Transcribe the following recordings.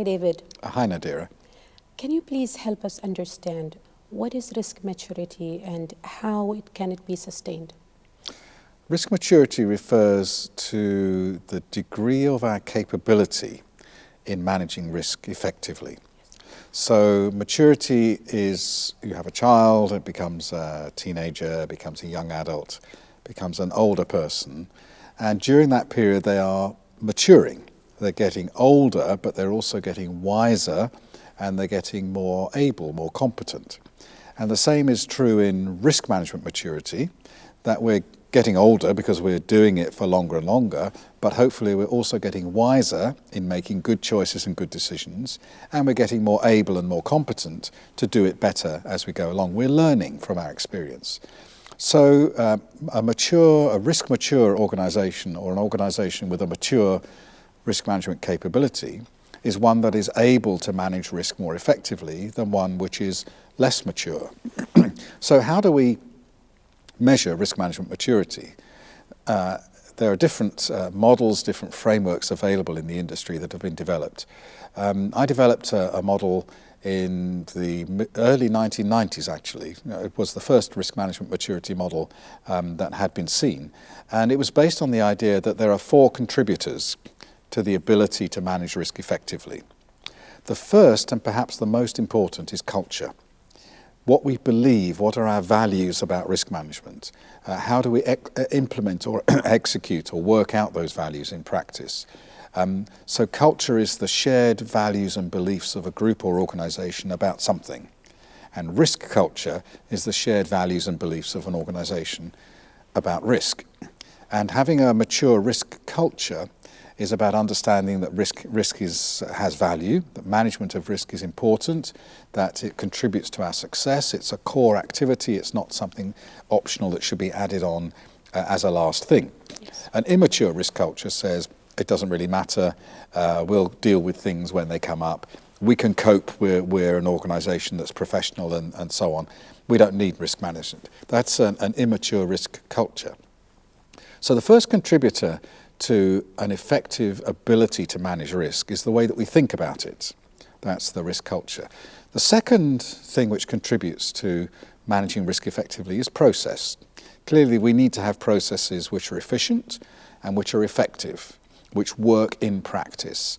Hi, David. Hi, Nadira. Can you please help us understand what is risk maturity and how can it be sustained? Risk maturity refers to the degree of our capability in managing risk effectively. So maturity is you have a child, it becomes a teenager, becomes a young adult, becomes an older person, and during that period they are maturing. They're getting older, but they're also getting wiser, and they're getting more able, more competent. And the same is true in risk management maturity, that we're getting older because we're doing it for longer and longer, but hopefully we're also getting wiser in making good choices and good decisions, and we're getting more able and more competent to do it better as we go along. We're learning from our experience. So a risk mature organisation, or an organisation with a mature risk management capability, is one that is able to manage risk more effectively than one which is less mature. So how do we measure risk management maturity? There are different models, different frameworks available in the industry that have been developed. I developed a model in the early 1990s, actually. It was the first risk management maturity model that had been seen. And it was based on the idea that there are 4 contributors to the ability to manage risk effectively. The first, and perhaps the most important, is culture. What we believe, what are our values about risk management? How do we implement or execute or work out those values in practice? So culture is the shared values and beliefs of a group or organisation about something. And risk culture is the shared values and beliefs of an organisation about risk. And having a mature risk culture is about understanding that risk has value, that management of risk is important, that it contributes to our success, it's a core activity, it's not something optional that should be added on as a last thing. Yes. An immature risk culture says it doesn't really matter, we'll deal with things when they come up, we can cope, we're an organisation that's professional and so on, we don't need risk management. That's an immature risk culture. So the first contributor to an effective ability to manage risk is the way that we think about it. That's the risk culture. The second thing which contributes to managing risk effectively is process. Clearly, we need to have processes which are efficient and which are effective, which work in practice.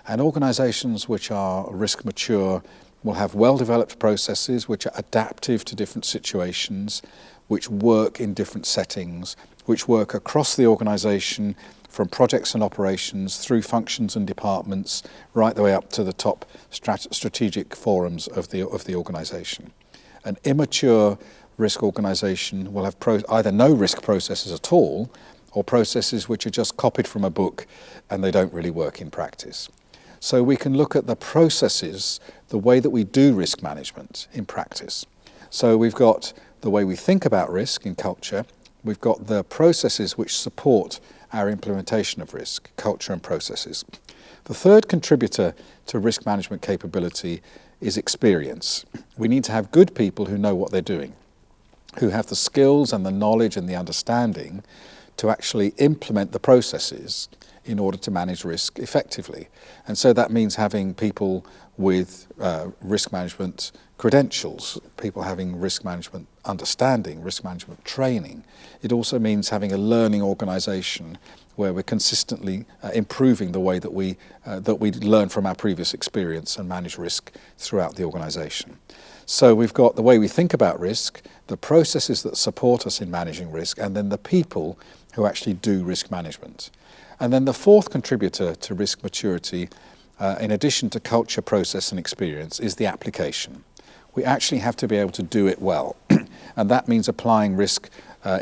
And organisations which are risk mature will have well-developed processes which are adaptive to different situations, which work in different settings, which work across the organisation from projects and operations through functions and departments right the way up to the top strategic forums of the organisation. An immature risk organisation will have either no risk processes at all or processes which are just copied from a book and they don't really work in practice. So we can look at the processes, the way that we do risk management in practice. So we've got the way we think about risk in culture, we've got the processes which support our implementation of risk, culture and processes. The third contributor to risk management capability is experience. We need to have good people who know what they're doing, who have the skills and the knowledge and the understanding to actually implement the processes in order to manage risk effectively. And so that means having people with risk management credentials, people having risk management understanding, risk management training. It also means having a learning organisation where we're consistently improving the way that we learn from our previous experience and manage risk throughout the organisation. So we've got the way we think about risk, the processes that support us in managing risk, and then the people who actually do risk management. And then the fourth contributor to risk maturity, in addition to culture, process and experience, is the application. We actually have to be able to do it well. And that means applying risk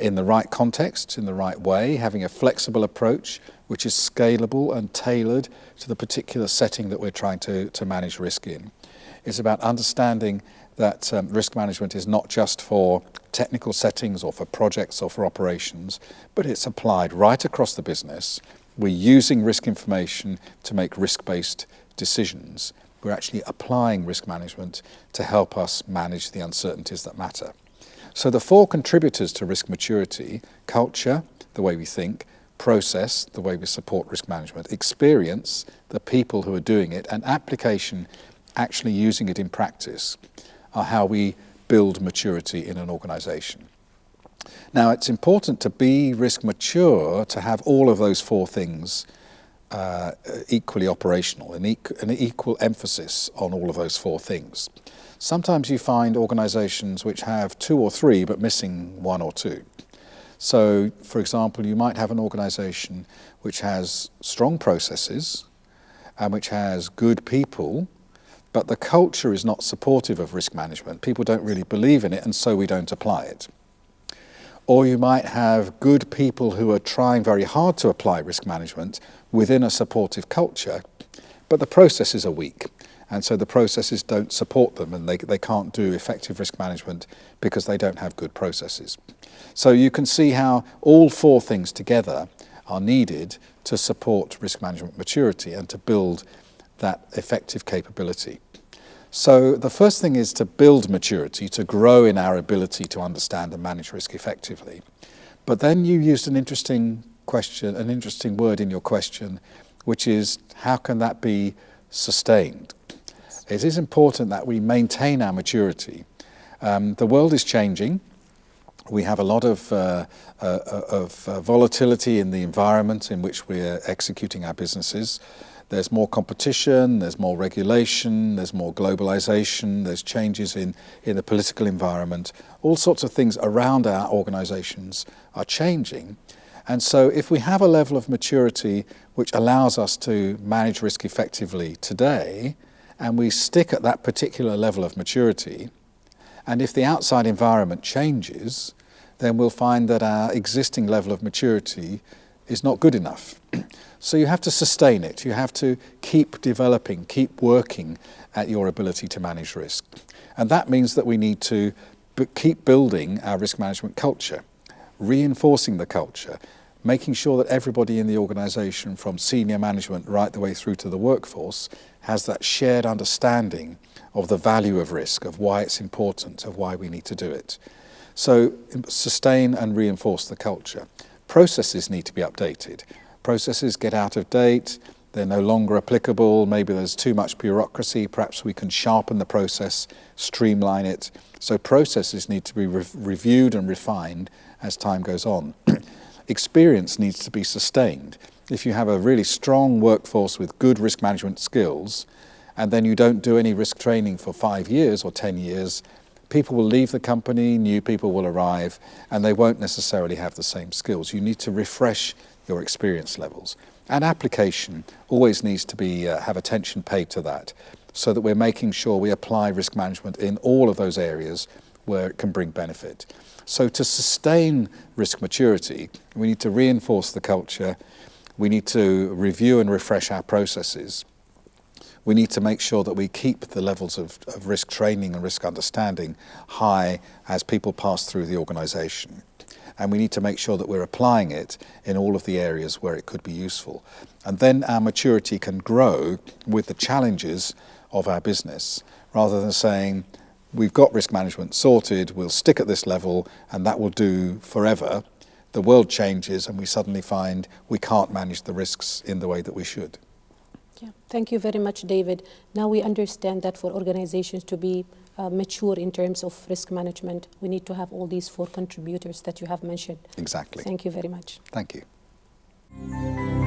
in the right context, in the right way, having a flexible approach which is scalable and tailored to the particular setting that we're trying to manage risk in. It's about understanding that risk management is not just for technical settings or for projects or for operations, but it's applied right across the business. We're using risk information to make risk-based decisions. We're actually applying risk management to help us manage the uncertainties that matter. So the four contributors to risk maturity, culture, the way we think, process, the way we support risk management, experience, the people who are doing it, and application, actually using it in practice, are how we build maturity in an organisation. Now, it's important to be risk mature to have all of those four things equally operational, an equal emphasis on all of those four things. Sometimes you find organisations which have two or three but missing one or two. So, for example, you might have an organisation which has strong processes and which has good people, but the culture is not supportive of risk management. People don't really believe in it, and so we don't apply it. Or you might have good people who are trying very hard to apply risk management within a supportive culture, but the processes are weak. And so the processes don't support them, and they can't do effective risk management because they don't have good processes. So you can see how all four things together are needed to support risk management maturity and to build that effective capability. So the first thing is to build maturity, to grow in our ability to understand and manage risk effectively. But then you used an interesting question, an interesting word in your question, which is how can that be sustained? It is important that we maintain our maturity. The world is changing. We have a lot of volatility in the environment in which we're executing our businesses. There's more competition, there's more regulation, there's more globalization, there's changes in the political environment. All sorts of things around our organizations are changing. And so if we have a level of maturity which allows us to manage risk effectively today, and we stick at that particular level of maturity, and if the outside environment changes, then we'll find that our existing level of maturity is not good enough. So you have to sustain it. You have to keep developing, keep working at your ability to manage risk. And that means that we need to keep building our risk management culture, reinforcing the culture, making sure that everybody in the organisation, from senior management right the way through to the workforce, has that shared understanding of the value of risk, of why it's important, of why we need to do it. So sustain and reinforce the culture. Processes need to be updated. Processes get out of date, they're no longer applicable, maybe there's too much bureaucracy, perhaps we can sharpen the process, streamline it. So processes need to be reviewed and refined as time goes on. Experience needs to be sustained. If you have a really strong workforce with good risk management skills, and then you don't do any risk training for 5 years or 10 years, people will leave the company, new people will arrive, and they won't necessarily have the same skills. You need to refresh your experience levels. And application always needs to be have attention paid to that, so that we're making sure we apply risk management in all of those areas where it can bring benefit. So to sustain risk maturity, we need to reinforce the culture, we need to review and refresh our processes, we need to make sure that we keep the levels of risk training and risk understanding high as people pass through the organisation. And we need to make sure that we're applying it in all of the areas where it could be useful. And then our maturity can grow with the challenges of our business, rather than saying, we've got risk management sorted, we'll stick at this level, and that will do forever. The world changes, and we suddenly find we can't manage the risks in the way that we should. Yeah. Thank you very much, David. Now we understand that for organizations to be mature in terms of risk management, we need to have all these four contributors that you have mentioned. Exactly. Thank you very much. Thank you.